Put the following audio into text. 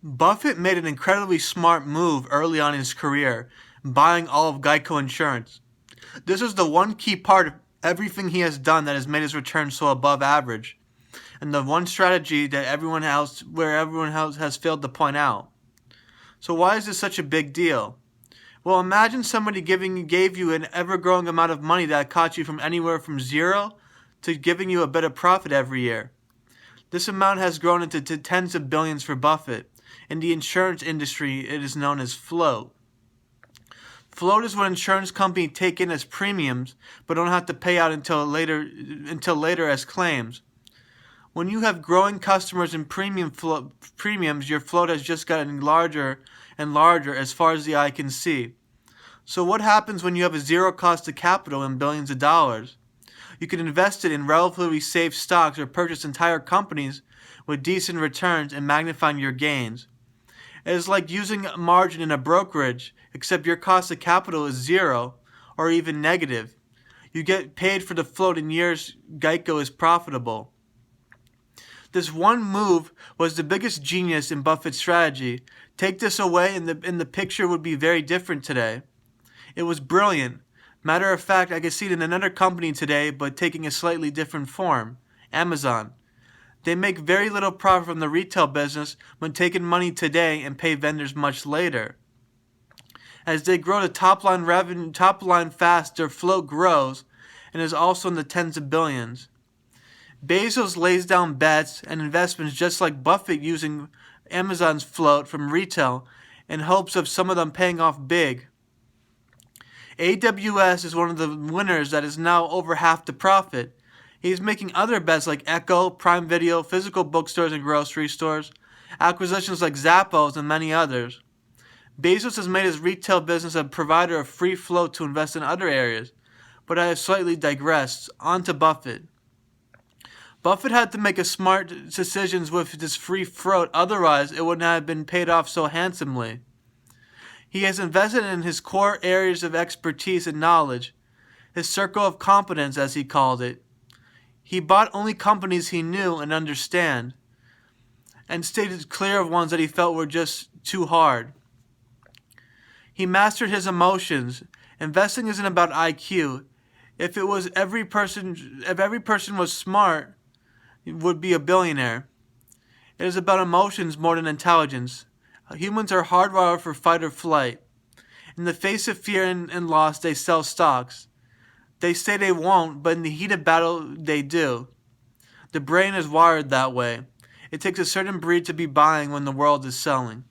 Buffett made an incredibly smart move early on in his career, buying all of Geico Insurance. This is the one key part of everything he has done that has made his return so above average, and the one strategy that everyone else has failed to point out. So why is this such a big deal? Well, imagine somebody gave you an ever-growing amount of money that caught you from anywhere from zero to giving you a bit of profit every year. This amount has grown into tens of billions for Buffett. In the insurance industry, it is known as float. Float is what insurance companies take in as premiums, but don't have to pay out until later as claims. When you have growing customers and premiums, your float has just gotten larger and larger as far as the eye can see. So what happens when you have a zero cost of capital and billions of dollars? You can invest it in relatively safe stocks or purchase entire companies with decent returns and magnifying your gains. It is like using a margin in a brokerage, except your cost of capital is zero or even negative. You get paid for the float in years Geico is profitable. This one move was the biggest genius in Buffett's strategy. Take this away and the picture would be very different today. It was brilliant. Matter of fact, I could see it in another company today, but taking a slightly different form. Amazon. They make very little profit from the retail business when taking money today and pay vendors much later. As they grow the top line fast, their float grows and is also in the tens of billions. Bezos lays down bets and investments just like Buffett using Amazon's float from retail in hopes of some of them paying off big. AWS is one of the winners that is now over half the profit. He's making other bets like Echo, Prime Video, physical bookstores and grocery stores, acquisitions like Zappos, and many others. Bezos has made his retail business a provider of free float to invest in other areas, but I have slightly digressed. On to Buffett. Buffett had to make smart decisions with this free float, otherwise it would not have been paid off so handsomely. He has invested in his core areas of expertise and knowledge, his circle of competence as he called it. He bought only companies he knew and understand, and stayed clear of ones that he felt were just too hard. He mastered his emotions. Investing isn't about IQ. If every person was smart, he would be a billionaire. It is about emotions more than intelligence. Humans are hardwired for fight or flight. In the face of fear and loss, they sell stocks. They say they won't, but in the heat of battle, they do. The brain is wired that way. It takes a certain breed to be buying when the world is selling.